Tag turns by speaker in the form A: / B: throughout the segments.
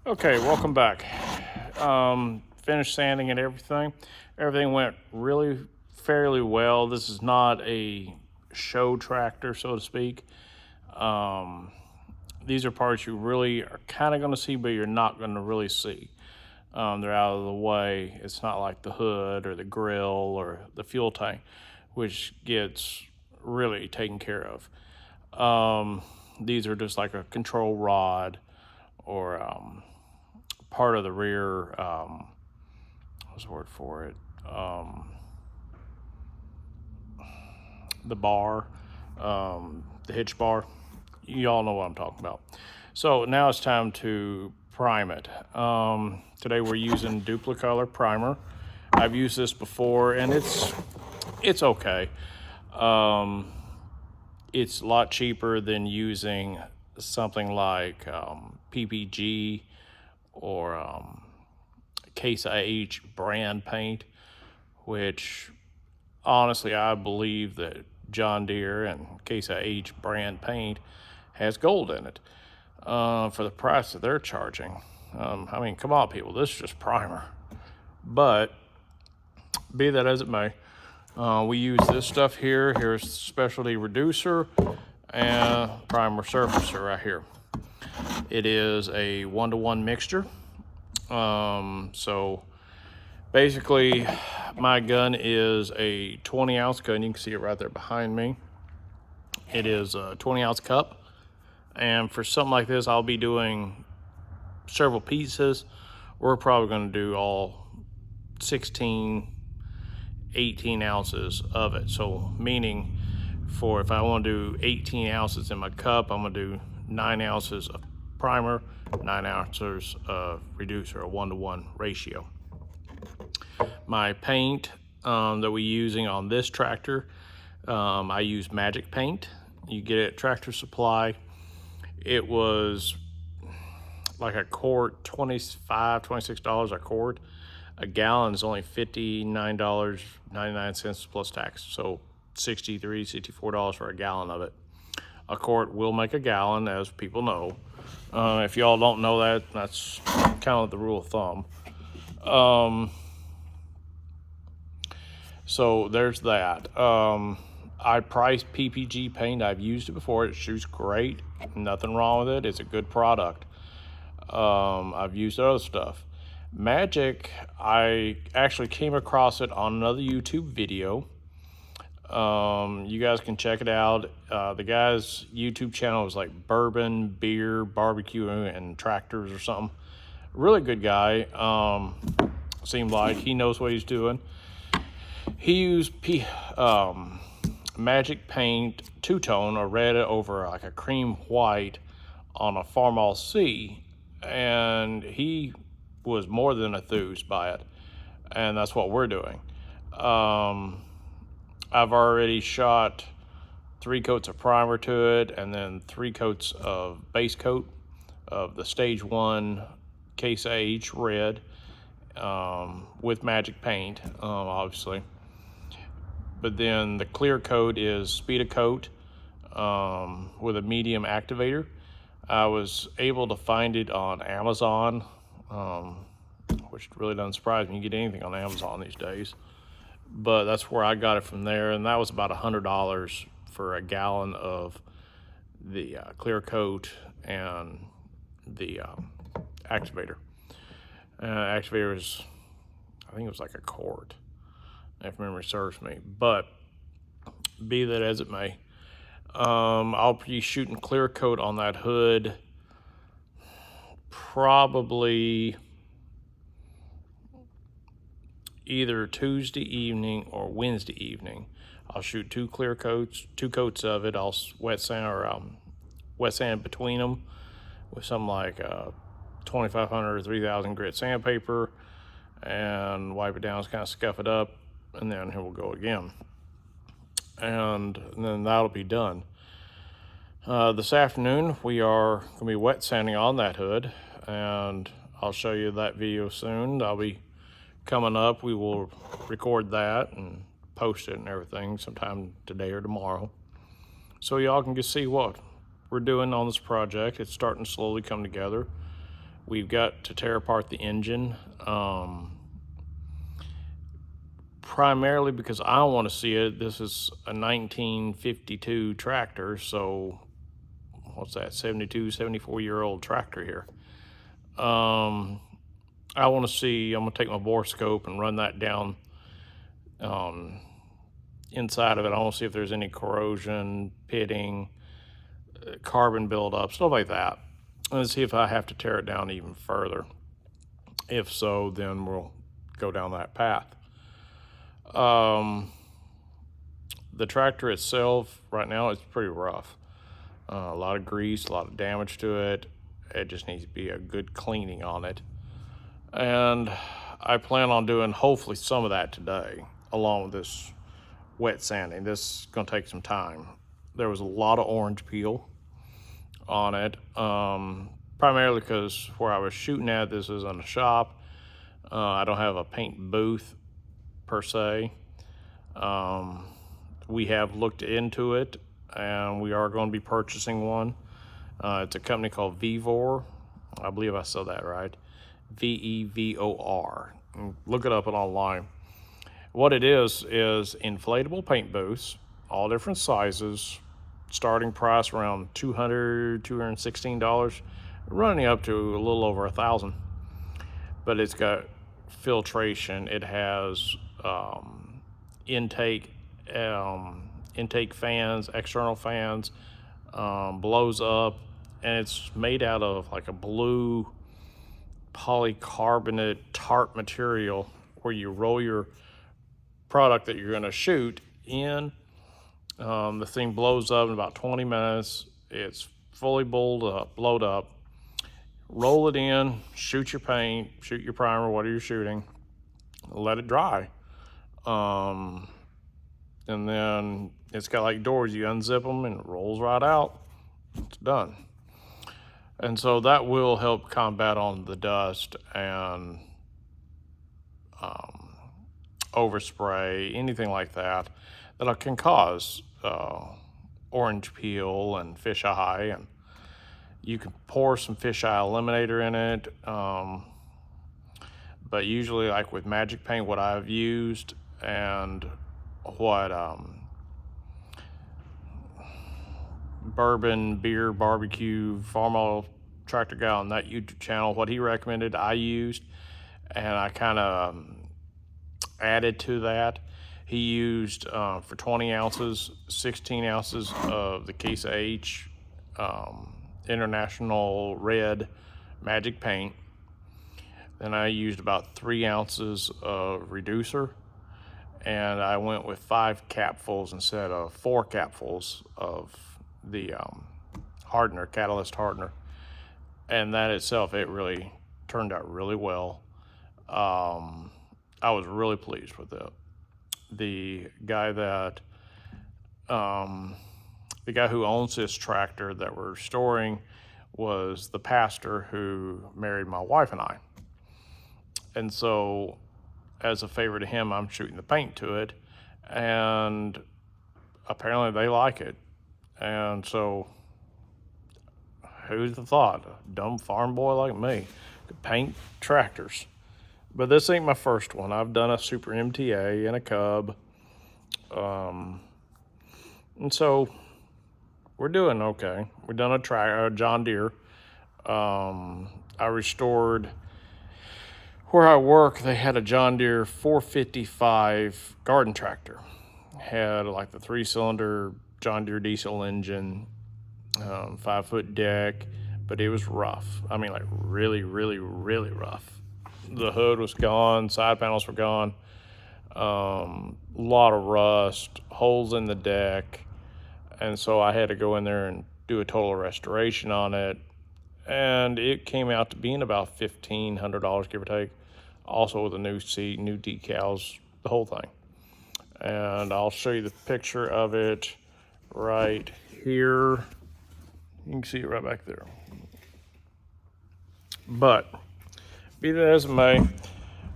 A: Okay, welcome back. Finished sanding and everything. Everything went really fairly well. This is not a show tractor, so to speak. These are parts you really are kind of going to see, but you're not going to really see. They're out of the way. It's not like the hood or the grill or the fuel tank, which gets really taken care of. These are just like a control rod or part of the rear, what's the word for it? The bar, the hitch bar. You all know what I'm talking about. So now it's time to prime it. Today we're using Dupli-Color primer. I've used this before and it's okay. It's a lot cheaper than using something like PPG or Case IH brand paint, which honestly I believe that John Deere and Case IH brand paint has gold in it for the price that they're charging. I mean, come on, people, this is just primer. But be that as it may, we use this stuff here. Here's specialty reducer and primer surfacer right here. It is a 1-to-1 mixture. So basically my gun is a 20-ounce gun. You can see it right there behind me. It is a 20-ounce cup. And for something like this, I'll be doing several pieces. We're probably going to do all 16, 18 ounces of it. So meaning for if I want to do 18 ounces in my cup, I'm going to do 9 ounces of primer, 9 ounces of reducer, a 1-to-1 ratio. My paint that we're using on this tractor, I use Majic paint. You get it at Tractor Supply. It was like a quart, $25, $26 a quart. A gallon is only $59.99 plus tax. So $63, $64 for a gallon of it. A quart will make a gallon, as people know. If y'all don't know that, that's kind of the rule of thumb. So there's that. I price PPG paint. I've used it before. It shoots great. Nothing wrong with it. It's a good product. I've used other stuff. Majic, I actually came across it on another YouTube video. You guys can check it out. The guy's YouTube channel is like bourbon, beer, barbecue, and tractors or something. Really good guy. Seemed like he knows what he's doing. He used Majic paint, two-tone, a red over like a cream white on a Farmall C, and he was more than enthused by it, and that's what we're doing. I've already shot 3 coats of primer to it, and then 3 coats of base coat of the stage 1 Case IH Red with Majic paint, obviously. But then the clear coat is Speedokote with a Medium Activator. I was able to find it on Amazon, which really doesn't surprise me. You get anything on Amazon these days. But that's where I got it from there, and that was about $100 for a gallon of the clear coat and the activator. Activator is, I think it was like a quart, if memory serves me. But be that as it may, I'll be shooting clear coat on that hood probably either Tuesday evening or Wednesday evening. I'll shoot 2 coats of it. I'll wet sand between them with something like 2500 or 3000 grit sandpaper, and wipe it down, kind of scuff it up, and then here we'll go again. And then that'll be done. This afternoon we are going to be wet sanding on that hood, and I'll show you that video soon. I'll be coming up. We will record that and post it and everything sometime today or tomorrow, so y'all can just see what we're doing on this project. It's starting to slowly come together. We've got to tear apart the engine, primarily because I want to see it. This is a 1952 tractor, so what's that, 72, 74-year-old tractor here. I want to see, I'm going to take my bore scope and run that down inside of it. I want to see if there's any corrosion, pitting, carbon buildup, stuff like that. And see if I have to tear it down even further. If so, then we'll go down that path. The tractor itself right now is pretty rough. A lot of grease, a lot of damage to it. It just needs to be a good cleaning on it. And I plan on doing hopefully some of that today, along with this wet sanding. This is gonna take some time. There was a lot of orange peel on it, primarily because where I was shooting at, this is in a shop. I don't have a paint booth per se. We have looked into it, and we are going to be purchasing one. It's a company called Vevor. I believe I said that right. Vevor. Look it up online. What it is inflatable paint booths, all different sizes, starting price around $200, $216, running up to a little over $1,000. But it's got filtration. It has intake fans, external fans, blows up, and it's made out of like a blue polycarbonate tarp material where you roll your product that you're going to shoot in. The thing blows up in about 20 minutes. It's fully blowed up. Roll it in, shoot your paint, shoot your primer, whatever you're shooting, let it dry. And then it's got like doors, you unzip them and it rolls right out. It's done. And so that will help combat on the dust and overspray, anything like that can cause orange peel and fisheye. And you can pour some fisheye eliminator in it. But usually, like with Majic paint, what I've used and what Bourbon Beer Barbecue Farmall Tractor Guy on that YouTube channel, what he recommended, I used, and I kind of added to that. He used for 20 ounces, 16 ounces of the Case IH International Red Majic paint. Then I used about 3 ounces of reducer, and I went with 5 capfuls instead of 4 capfuls of the hardener, catalyst hardener. And that itself, it really turned out really well. I was really pleased with it. The guy who owns this tractor that we're storing was the pastor who married my wife and I. And so as a favor to him, I'm shooting the paint to it, and apparently they like it. And so who'd have thought, a dumb farm boy like me could paint tractors? But this ain't my first one. I've done a Super MTA and a Cub. And so we're doing okay. We've done a John Deere. I restored, where I work, they had a John Deere 455 garden tractor. Had like the 3-cylinder John Deere diesel engine, 5-foot deck, but it was rough. I mean, like really, really, really rough. The hood was gone, side panels were gone, lot of rust, holes in the deck. And so I had to go in there and do a total restoration on it. And it came out to being about $1,500, give or take. Also with a new seat, new decals, the whole thing. And I'll show you the picture of it right here. You can see it right back there. But be that as it may,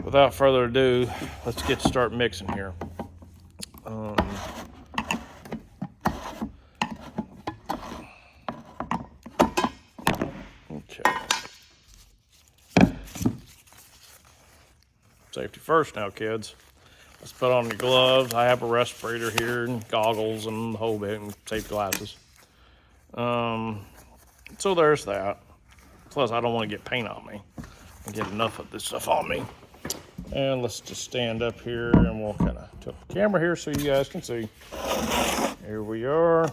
A: without further ado, let's start mixing here. Okay. Safety first now, kids. Let's put on your gloves. I have a respirator here and goggles and the whole bit and safety glasses. So there's that. Plus, I don't want to get paint on me and get enough of this stuff on me. And let's just stand up here and we'll kind of tilt the camera here so you guys can see. Here we are.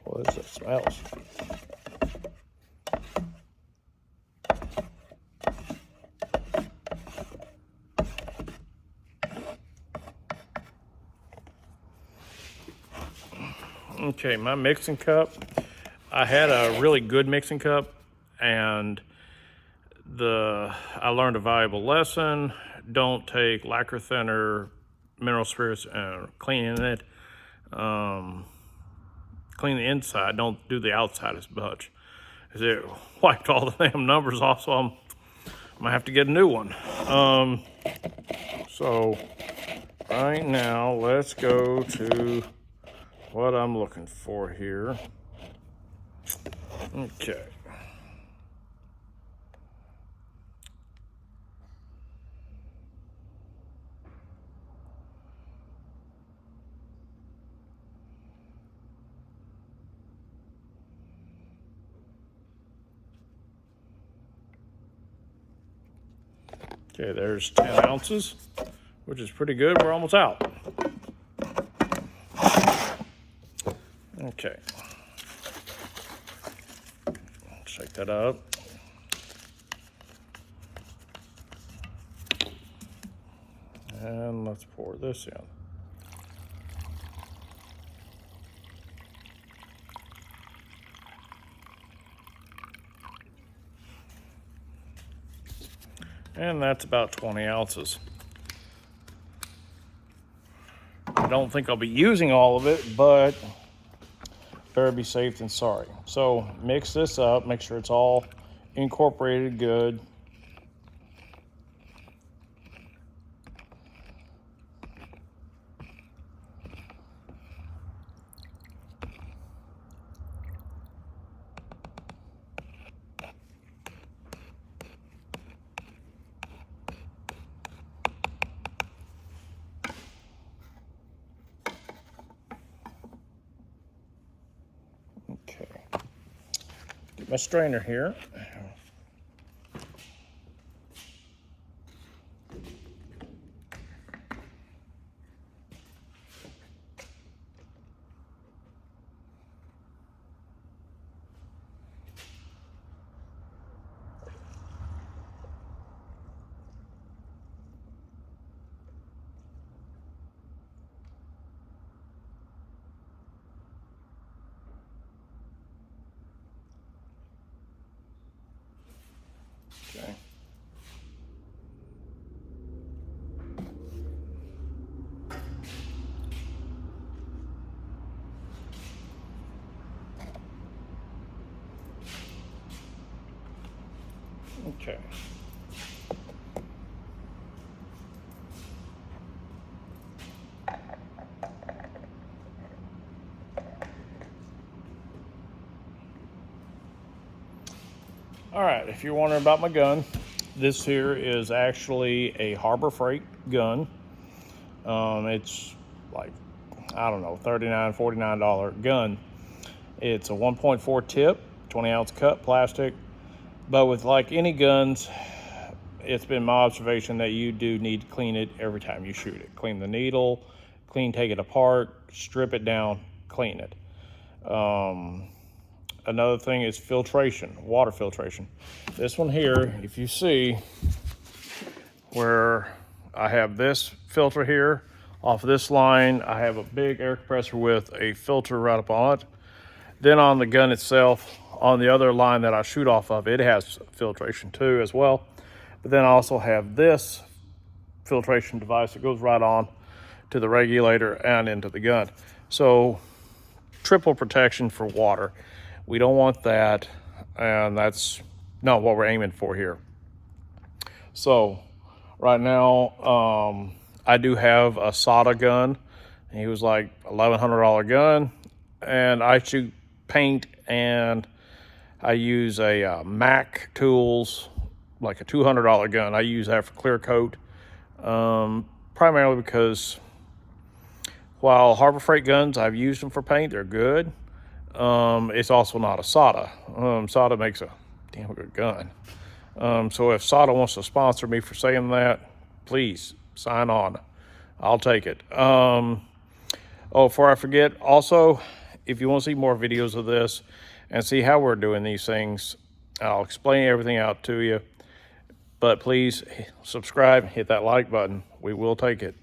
A: What is that? Smells. Okay, my mixing cup. I had a really good mixing cup, and I learned a valuable lesson. Don't take lacquer thinner, mineral spirits, and cleaning it. Clean the inside, don't do the outside as much, because it wiped all the damn numbers off, so I'm gonna have to get a new one. So right now, let's go to what I'm looking for here. Okay. Okay, there's 10 ounces, which is pretty good. We're almost out. Okay. Shake that up. And let's pour this in. And that's about 20 ounces. I don't think I'll be using all of it, but better be safe than sorry. So mix this up, make sure it's all incorporated good. Okay, get my strainer here. Okay. Okay. All right, if you're wondering about my gun, this here is actually a Harbor Freight gun. It's like, I don't know, $39, $49 gun. It's a 1.4 tip, 20 ounce cut plastic. But with like any guns, it's been my observation that you do need to clean it every time you shoot it. Clean the needle, take it apart, strip it down, clean it. Another thing is filtration, water filtration. This one here, if you see where I have this filter here, off this line, I have a big air compressor with a filter right up on it. Then on the gun itself, on the other line that I shoot off of, it has filtration too as well. But then I also have this filtration device that goes right on to the regulator and into the gun. So triple protection for water. We don't want that, and that's not what we're aiming for here. So right now, I do have a solder gun. He was like $1,100 gun, and I shoot paint, and I use a Mac Tools, like a $200 gun. I use that for clear coat, primarily because while Harbor Freight guns, I've used them for paint, they're good. It's also not a SATA. SATA makes a damn good gun. So if SATA wants to sponsor me for saying that, please sign on. I'll take it. Oh, before I forget, also, if you want to see more videos of this and see how we're doing these things, I'll explain everything out to you. But please subscribe, hit that like button. We will take it.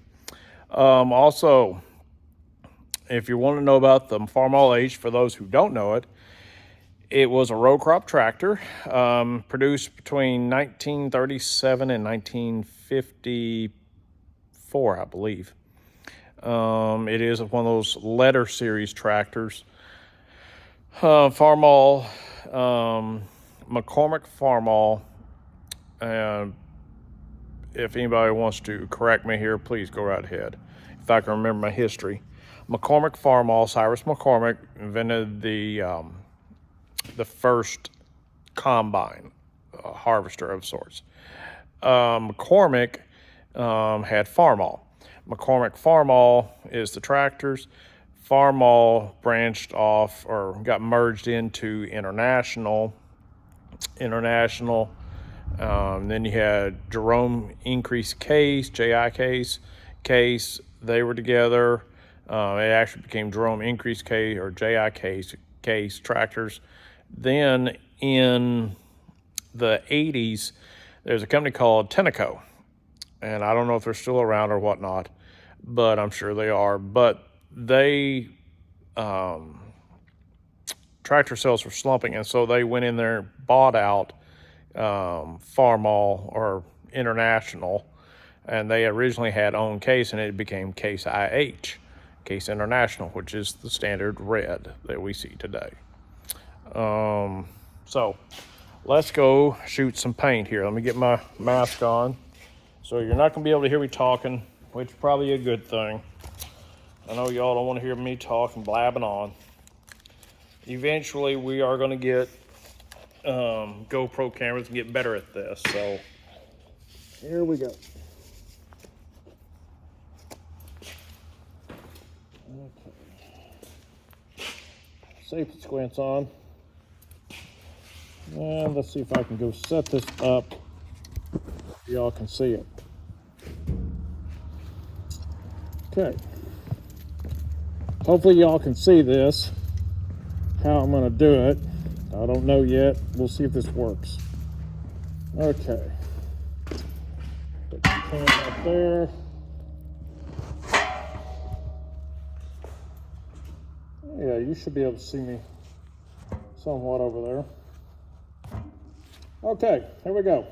A: Also, if you want to know about the Farmall H, for those who don't know it, it was a row crop tractor, produced between 1937 and 1954, I believe. It is one of those letter series tractors. Farmall, McCormick Farmall, and if anybody wants to correct me here, please go right ahead. If I can remember my history. McCormick Farmall, Cyrus McCormick, invented the first combine, harvester of sorts. McCormick had Farmall. McCormick Farmall is the tractors. Farmall branched off or got merged into International. Then you had Jerome Increase Case, J.I. Case. They were together. It actually became Jerome Increase Case or J.I. Case tractors. Then in the 80s, there's a company called Tenneco. And I don't know if they're still around or whatnot, but I'm sure they are. But they, tractor sales were slumping, and so they went in there and bought out Farmall or International, and they originally had owned Case, and it became Case IH, Case International, which is the standard red that we see today. So let's go shoot some paint here. Let me get my mask on. So you're not gonna be able to hear me talking, which is probably a good thing. I know y'all don't want to hear me talk and blabbing on. Eventually we are gonna get GoPro cameras and get better at this. So here we go. Okay. Safety squints on. And let's see if I can go set this up. Y'all can see it. Okay. Hopefully y'all can see this, how I'm gonna do it. I don't know yet. We'll see if this works. Okay. Put the can up there. Yeah, you should be able to see me somewhat over there. Okay, here we go.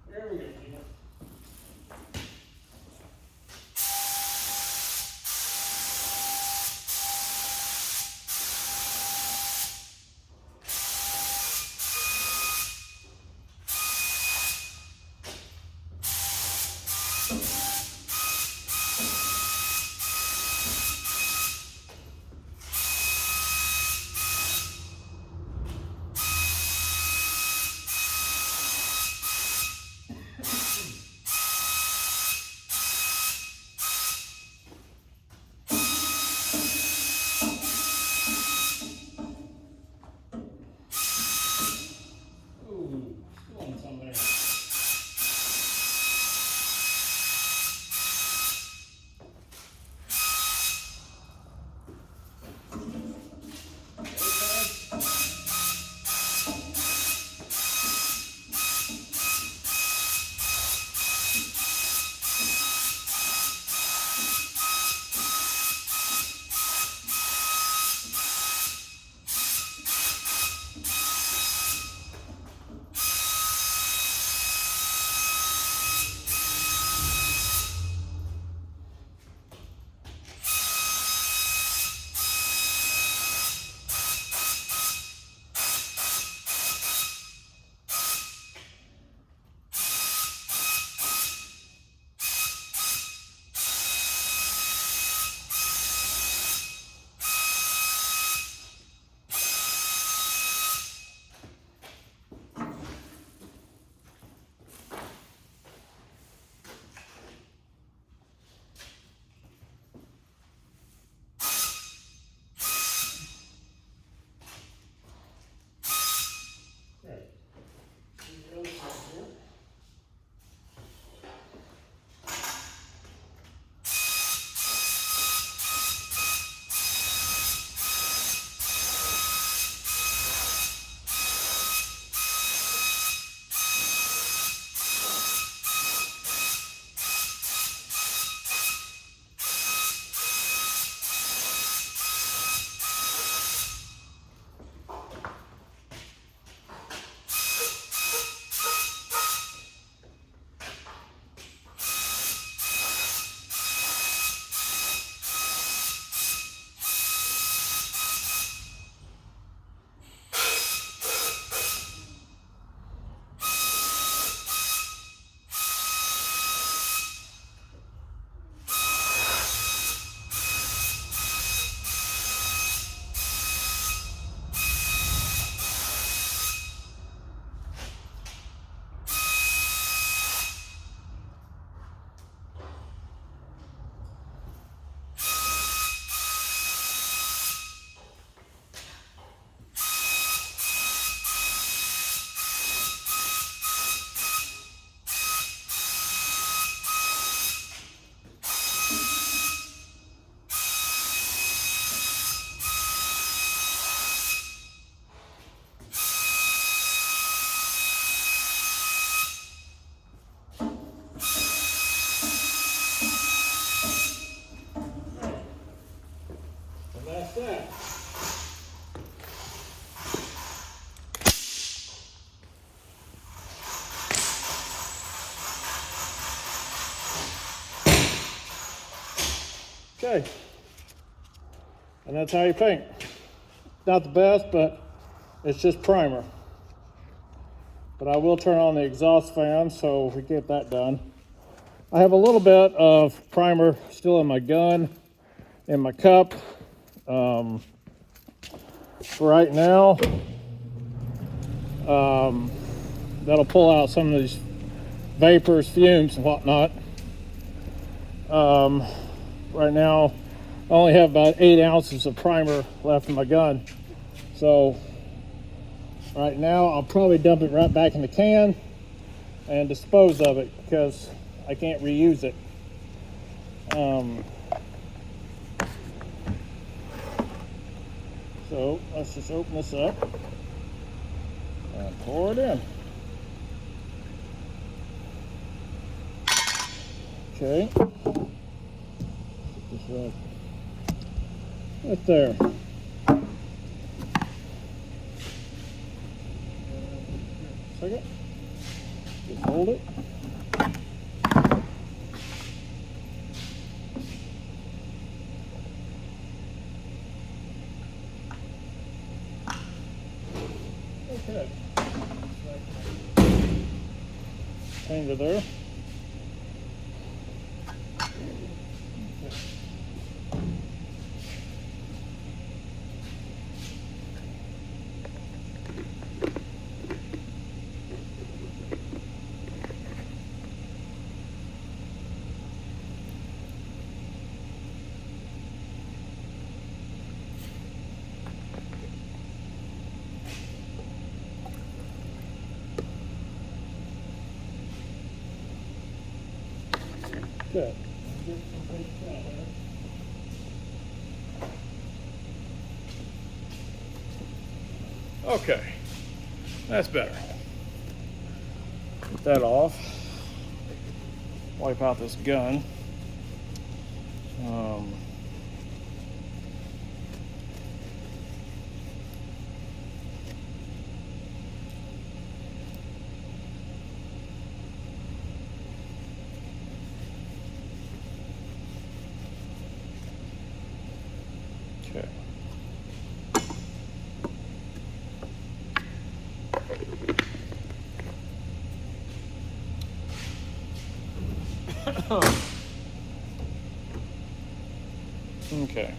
A: There we go.
B: Okay. And that's how you paint. Not the best, but it's just primer. But I will turn on the exhaust fan so we get that done. I have a little bit of primer still in my gun, in my cup. For right now, that'll pull out some of these vapors, fumes, and whatnot. Right now, I only have about 8 ounces of primer left in my gun. So right now, I'll probably dump it right back in the can and dispose of it because I can't reuse it. So let's just open this up and pour it in. Okay. Put this right there. Second. Just hold it. Okay. Change it there. Good. Okay, that's better. Get that off. Wipe out this gun. Okay. Okay.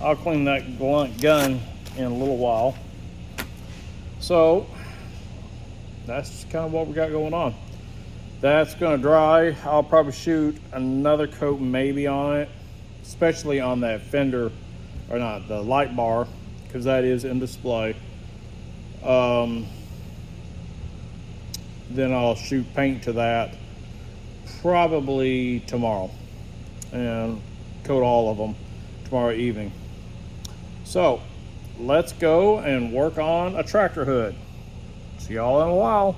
B: I'll clean that gun in a little while. So that's kind of what we got going on. That's gonna dry. I'll probably shoot another coat maybe on it, especially on that fender, or not, the light bar, because that is in display. Then I'll shoot paint to that probably tomorrow and coat all of them tomorrow evening. So let's go and work on a tractor hood. See y'all in a while.